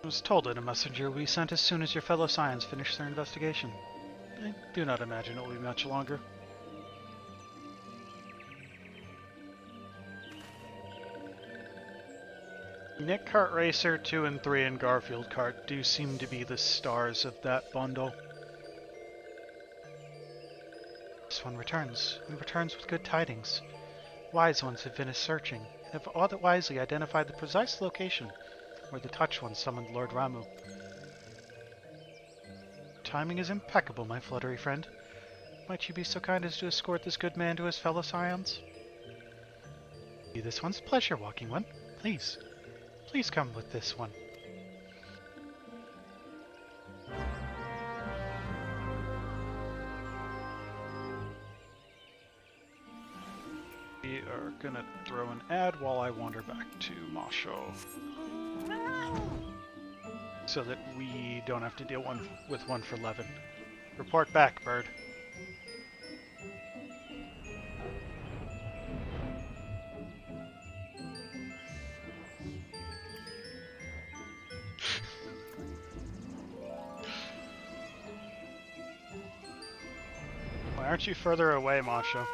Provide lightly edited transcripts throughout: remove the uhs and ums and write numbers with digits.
was told in a messenger we sent as soon as your fellow Scions finished their investigation. I do not imagine it will be much longer. Nick Kart Racer 2 and 3 and Garfield Kart do seem to be the stars of that bundle. This one returns, and returns with good tidings. Wise ones have finished searching, and have all that wisely identified the precise location where the Touched One summoned Lord Ramu. Timing is impeccable, my fluttery friend. Might you be so kind as to escort this good man to his fellow Scions? Be this one's pleasure, Walking One. Please. Please come with this one. We are gonna throw an ad while I wander back to Masho, so that we don't have to deal with one for Levin. Report back, bird. Why aren't you further away, Masho?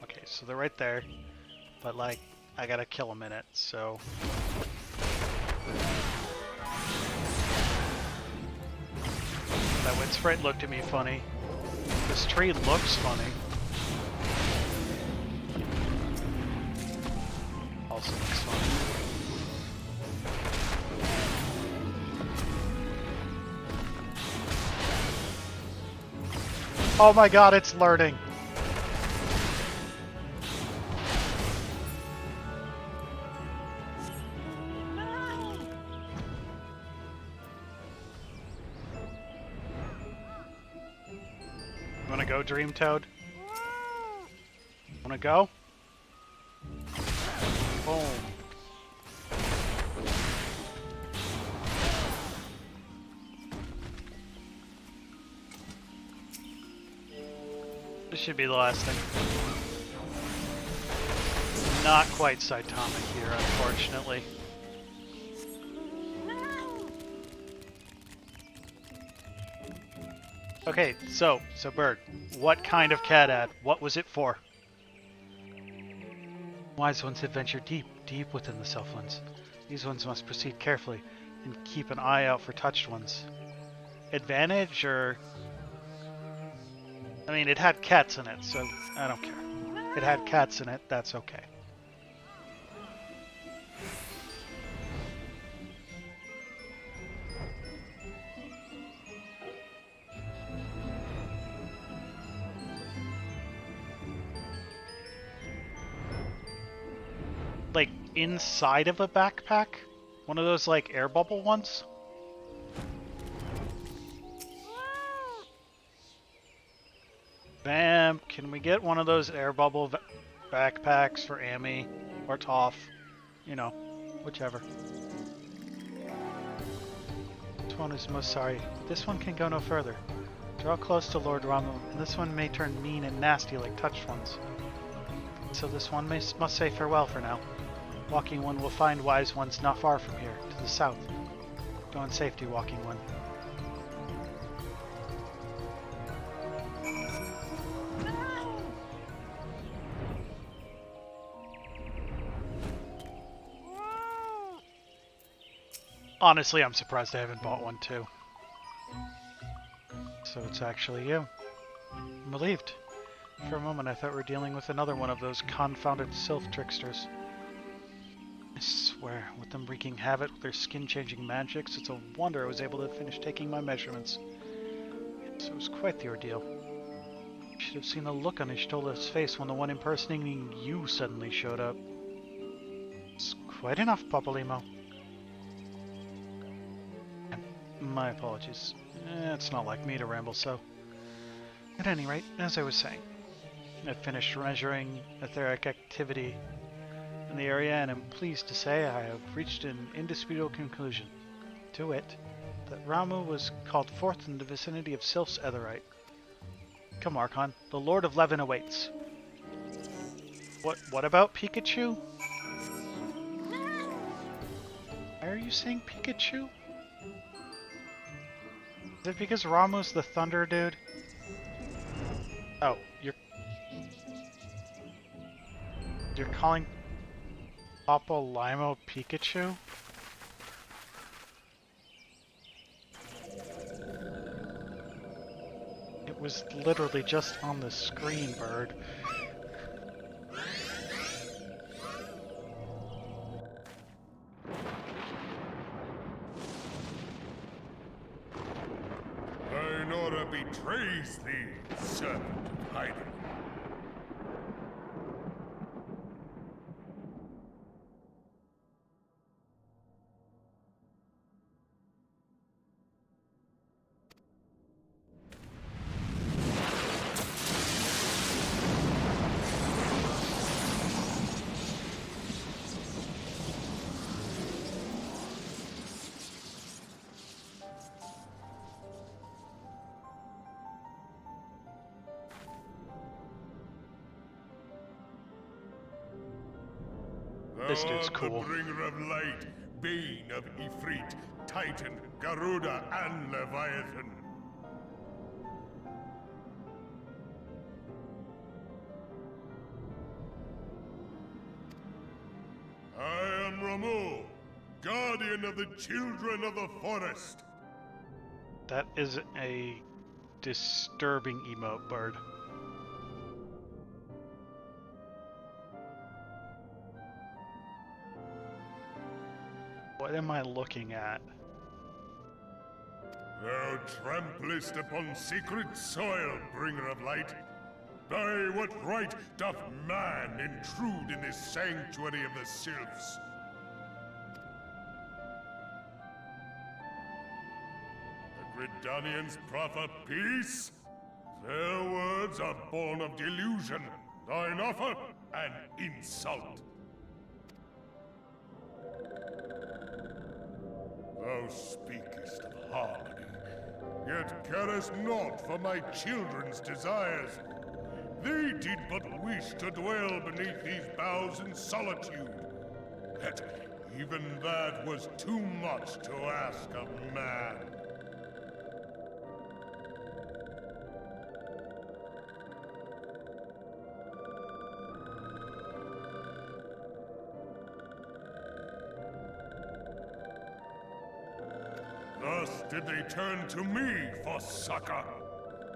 Okay, so they're right there, but like, I gotta kill them in it, so... That wind sprite looked at me funny. This tree looks funny. Also looks funny. Oh my god, it's learning! Wanna go, Dream Toad? Wanna go? Boom. This should be the last thing. Not quite Saitama here, unfortunately. Okay, so Bird, what kind of cat ad? What was it for? Wise ones have ventured deep within the Selflands. These ones must proceed carefully and keep an eye out for Touched Ones. Advantage, or... I mean, it had cats in it, so I don't care. It had cats in it, that's okay. Like, inside of a backpack? One of those, like, air bubble ones? Bam! Can we get one of those air bubble backpacks for Amy? Or Toph? You know, whichever. This one is most sorry. This one can go no further. Draw close to Lord Ramu, and this one may turn mean and nasty like Touched Ones. So this one must say farewell for now. Walking One will find Wise Ones not far from here, to the south. Go in safety, Walking One. Honestly, I'm surprised I haven't bought one too. So it's actually you. I'm relieved. For a moment I thought we were dealing with another one of those confounded sylph tricksters. I swear, with them wreaking havoc with their skin-changing magics, it's a wonder I was able to finish taking my measurements. Yes, it was quite the ordeal. You should have seen the look on Ishtola's face when the one impersonating you suddenly showed up. It's quite enough, Papalymo. My apologies. It's not like me to ramble so. At any rate, as I was saying, I've finished measuring etheric activity in the area, and I'm pleased to say I have reached an indisputable conclusion. To wit, that Ramu was called forth in the vicinity of Sylph's Etherite. Come, Archon, the Lord of Levin awaits. What about Pikachu? Why are you saying Pikachu? Is it because Ramu's the thunder dude? Oh, you're calling Limo Pikachu? It was literally just on the screen, bird. Thine order betrays thee, servant of Hyden. This dude's cool. The bringer of light, bane of Ifrit, Titan, Garuda, and Leviathan. I am Ramu, guardian of the children of the forest. That is a disturbing emote, bird. What am I looking at? Thou tramplest upon sacred soil, bringer of light. By what right doth man intrude in this sanctuary of the sylphs? The Gridanians proffer peace? Their words are born of delusion, thine offer an insult. Thou speakest of harmony, yet carest naught for my children's desires. They did but wish to dwell beneath these boughs in solitude. Yet even that was too much to ask of man. Thus did they turn to me for succor.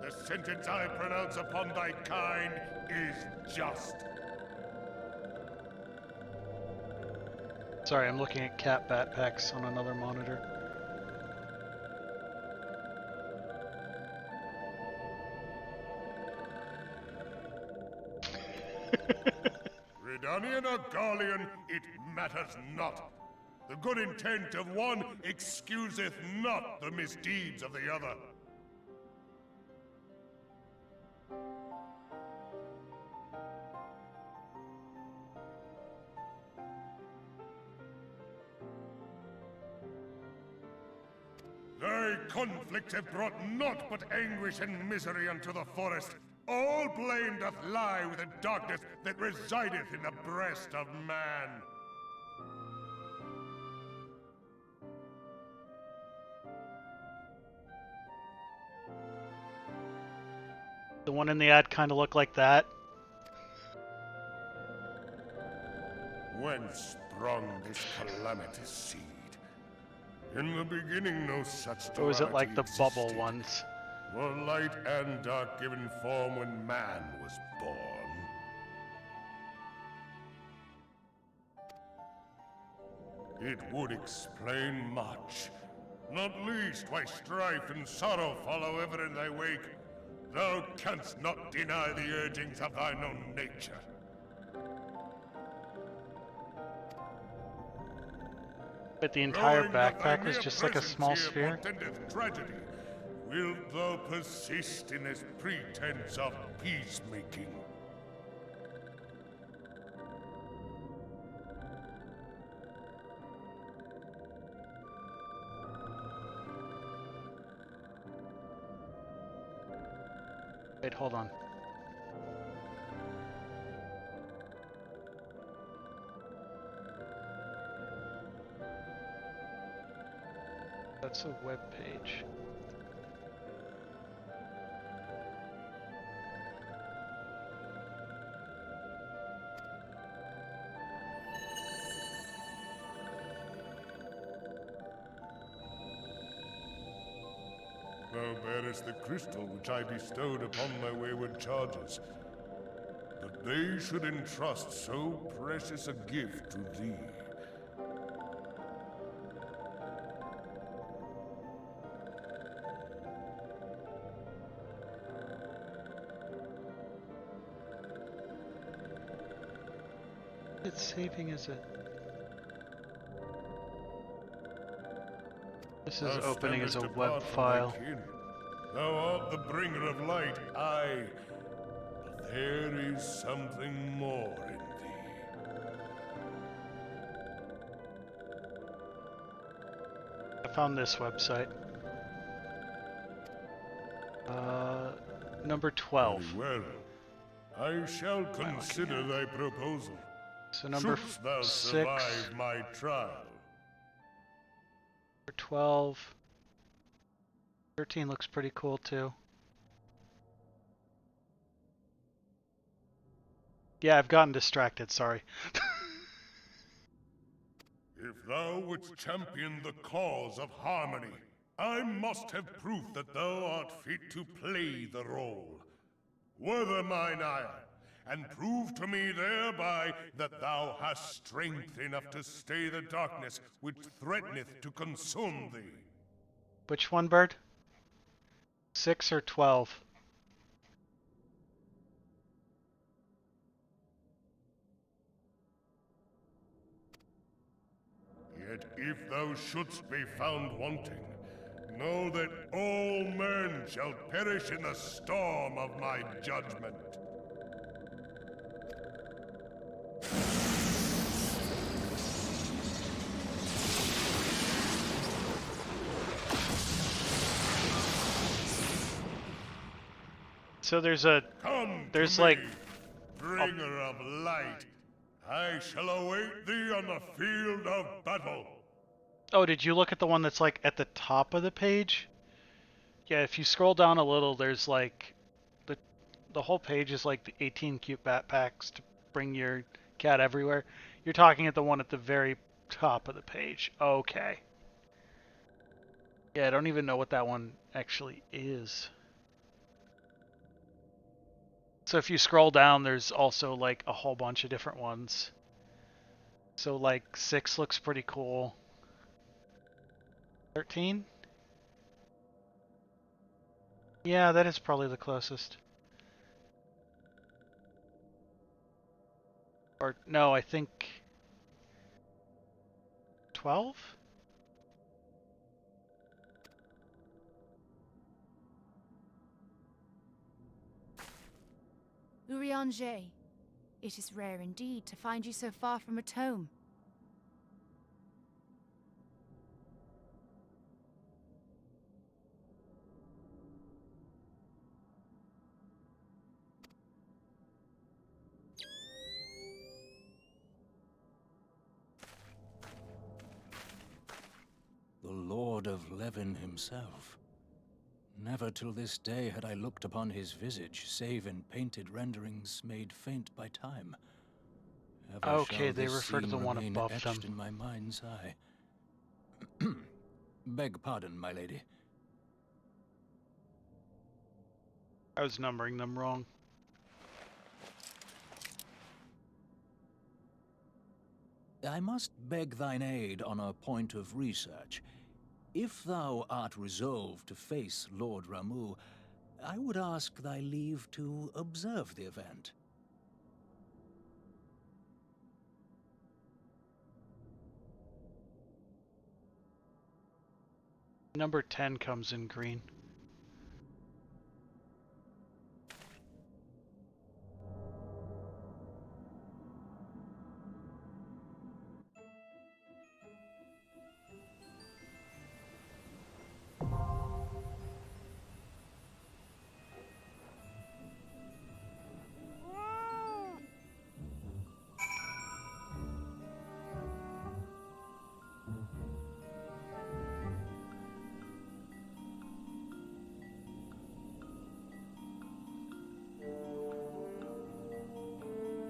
The sentence I pronounce upon thy kind is just. Sorry, I'm looking at cat backpacks on another monitor. Redanian or Garlean, it matters not. The good intent of one excuseth not the misdeeds of the other. Thy conflicts have brought naught but anguish and misery unto the forest. All blame doth lie with the darkness that resideth in the breast of man. The one in the ad kind of looked like that. Whence sprung this calamitous seed? In the beginning no such Or was it like the duality bubble existed. ones? Were light and dark given form when man was born? It would explain much. Not least why strife and sorrow follow ever in thy wake. Thou canst not deny the urgings of thine own nature. But the entire Knowing that thy backpack was mere just like a presence small here sphere? portendeth tragedy, wilt thou persist in this pretense of peacemaking? Wait, hold on. That's a web page. Thou bearest the crystal which I bestowed upon my wayward charges, that they should entrust so precious a gift to thee. It's saving as a... This is Thou opening as a standest web apart from file. thy kin. Thou art the bringer of light, aye. But there is something more in thee. I found this website. Number 12. Very well. I shall consider thy proposal. So number Shouldst thou 6. survive my trial. Number 12. 13 looks pretty cool too. Yeah, I've gotten distracted, sorry. If thou wouldst champion the cause of harmony, I must have proof that thou art fit to play the role. Wither mine ire, and prove to me thereby that thou hast strength enough to stay the darkness which threateneth to consume thee. Which one, Bird? 6 or 12? Yet if thou shouldst be found wanting, know that all men shall perish in the storm of my judgment. So there's Come there's to like me, bringer of light. I shall await thee on the field of battle. Oh, did you look at the one that's like at the top of the page? Yeah, if you scroll down a little, there's like the whole page is like the 18 cute backpacks to bring your cat everywhere. You're talking at the one at the very top of the page. Okay. Yeah, I don't even know what that one actually is. So if you scroll down, there's also like a whole bunch of different ones. So like 6 looks pretty cool. 13? Yeah, that is probably the closest. Or no, I think 12? Urianger, it is rare indeed to find you so far from at home. The Lord of Levin himself. Never till this day had I looked upon his visage, save in painted renderings made faint by time. Ever Okay, shall they this refer to the scene one remain above etched them. in my mind's eye. Beg pardon, my lady. I was numbering them wrong. I must beg thine aid on a point of research. If thou art resolved to face Lord Ramu, I would ask thy leave to observe the event. Number 10 comes in green.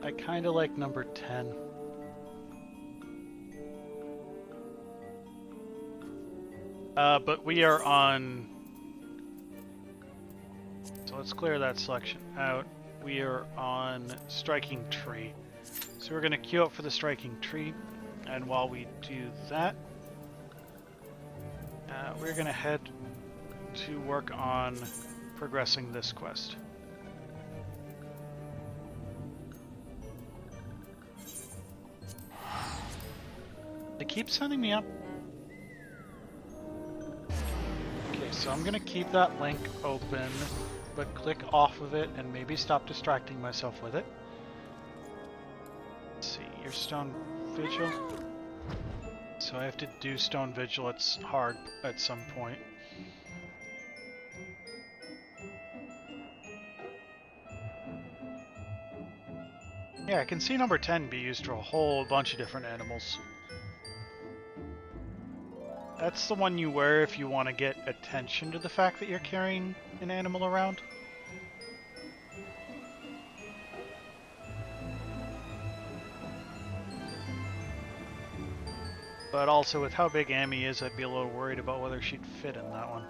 I kind of like number 10. But we are on... So let's clear that selection out. We are on Striking Tree. So we're going to queue up for the Striking Tree. And while we do that, we're going to head to work on progressing this quest. They keep sending me up. Okay, so I'm gonna keep that link open, but click off of it and maybe stop distracting myself with it. Let's see, your Stone Vigil. So I have to do Stone Vigil, it's hard at some point. Yeah, I can see number 10 be used for a whole bunch of different animals. That's the one you wear if you want to get attention to the fact that you're carrying an animal around. But also, with how big Amy is, I'd be a little worried about whether she'd fit in that one.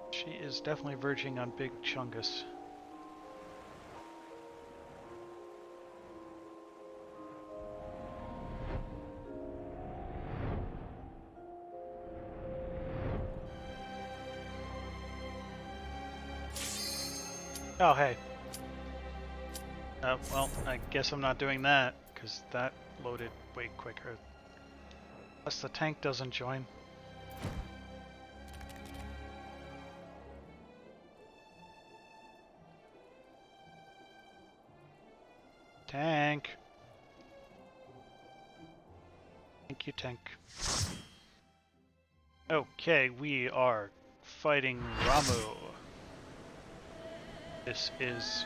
She is definitely verging on Big Chungus. Oh, hey. Well, I guess I'm not doing that, because that loaded way quicker. Plus the tank doesn't join. Tank! Thank you, tank. Okay, we are fighting Ramuh. This is,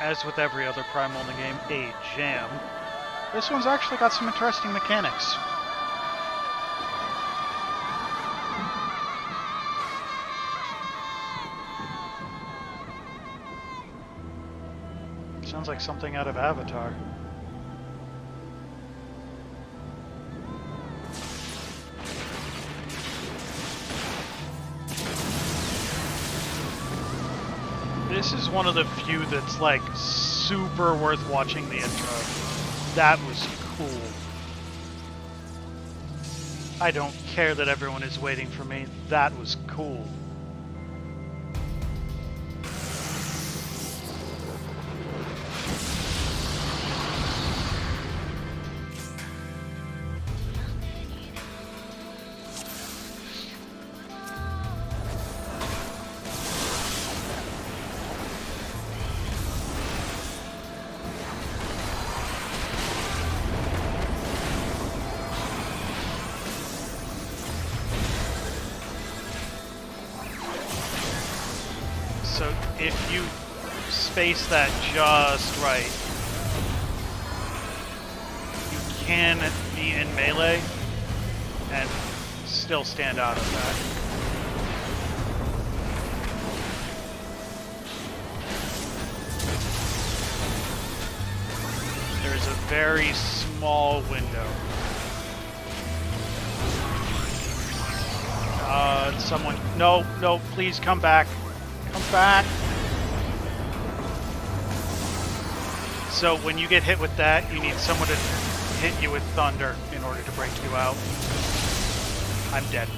as with every other Primal in the game, a jam. This one's actually got some interesting mechanics. Sounds like something out of Avatar. This is one of the few that's like super worth watching the intro. That was cool. I don't care that everyone is waiting for me. That was cool. So if you space that just right, you can be in melee and still stand out of that. There's a very small window. Someone, no, please come back. Come back. So when you get hit with that, you need someone to hit you with thunder in order to break you out. I'm dead.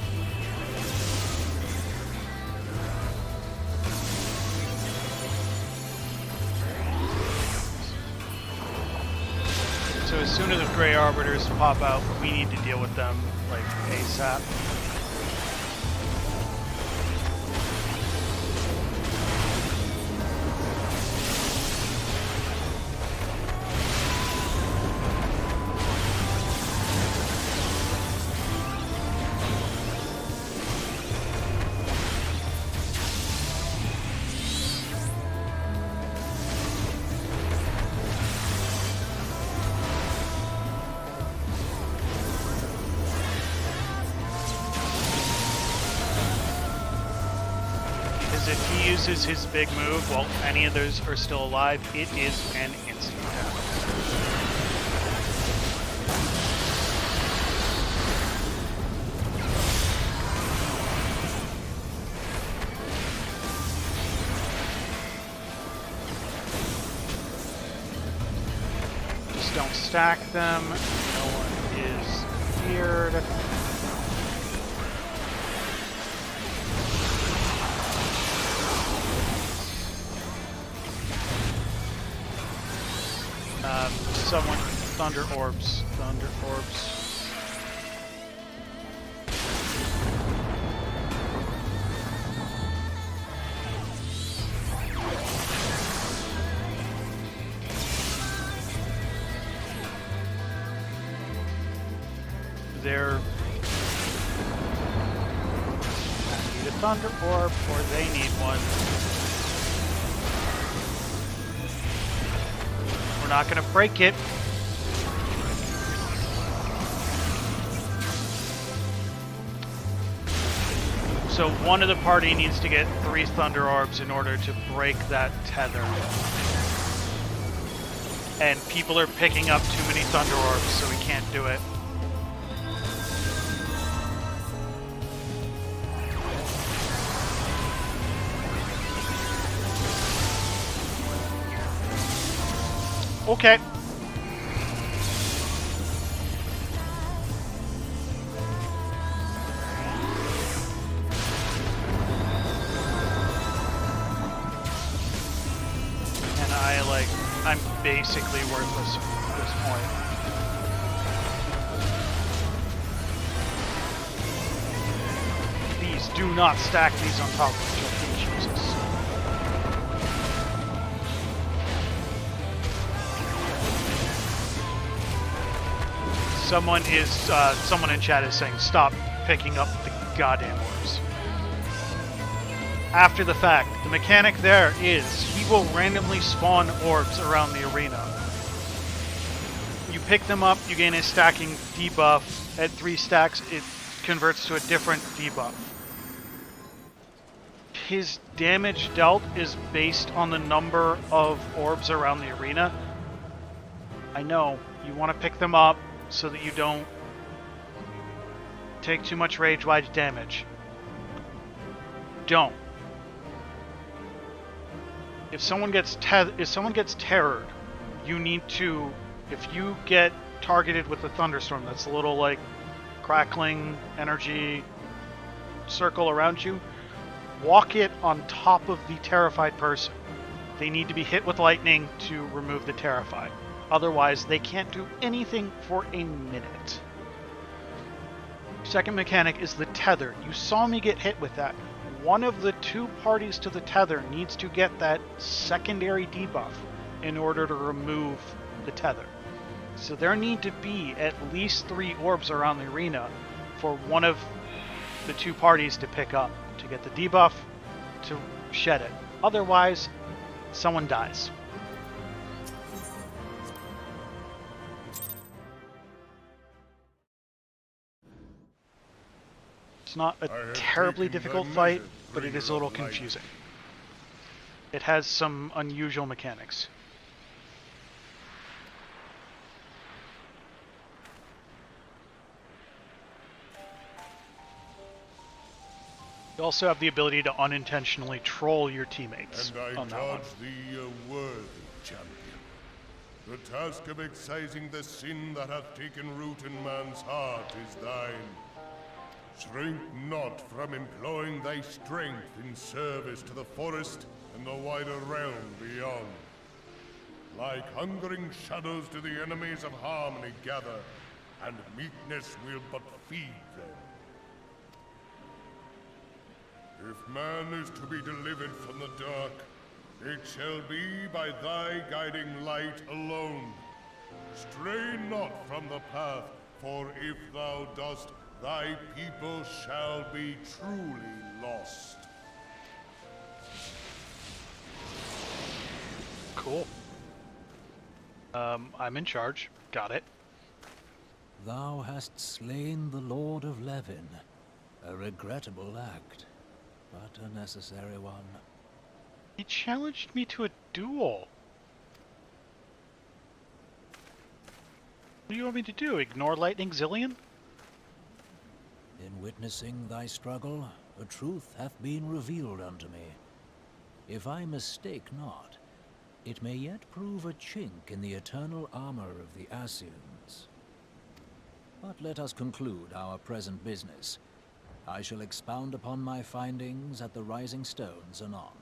So as soon as the Grey Arbiters pop out, we need to deal with them like ASAP. Because if he uses his big move while any of those are still alive, it is an instant death. Just don't stack them. No one is feared. Someone, thunder orbs. They're need a thunder orb, or they need one. We're not going to break it. So one of the party needs to get 3 thunder orbs in order to break that tether. And people are picking up too many thunder orbs, so we can't do it. Okay. And I'm basically worthless at this point. Please do not stack these on top of each other, Jesus. Someone in chat is saying, stop picking up the goddamn orbs. After the fact, the mechanic there is, he will randomly spawn orbs around the arena. You pick them up, you gain a stacking debuff. At 3 stacks, it converts to a different debuff. His damage dealt is based on the number of orbs around the arena. I know, you want to pick them up so that you don't take too much rage-wise damage. Don't. If someone gets terrored, you need to, if you get targeted with a thunderstorm, that's a little like crackling energy circle around you, walk it on top of the terrified person. They need to be hit with lightning to remove the terrified. Otherwise, they can't do anything for a minute. Second mechanic is the tether. You saw me get hit with that. One of the 2 parties to the tether needs to get that secondary debuff in order to remove the tether. So there need to be at least 3 orbs around the arena for one of the 2 parties to pick up to get the debuff to shed it. Otherwise, someone dies. It's not a terribly difficult fight, but it is a little confusing. It has some unusual mechanics. You also have the ability to unintentionally troll your teammates on that one. And I judge thee a worthy champion. The task of excising the sin that hath taken root in man's heart is thine. Shrink not from employing thy strength in service to the forest and the wider realm beyond. Like hungering shadows do the enemies of harmony gather, and meekness will but feed them. If man is to be delivered from the dark, it shall be by thy guiding light alone. Stray not from the path, for if thou dost, thy people shall be truly lost. Cool. I'm in charge. Got it. Thou hast slain the Lord of Levin. A regrettable act. but a necessary one. He challenged me to a duel. What do you want me to do? Ignore Lightning Zillion? In witnessing thy struggle, a truth hath been revealed unto me. If I mistake not, it may yet prove a chink in the eternal armor of the Assyrians. But let us conclude our present business. I shall expound upon my findings at the Rising Stones anon.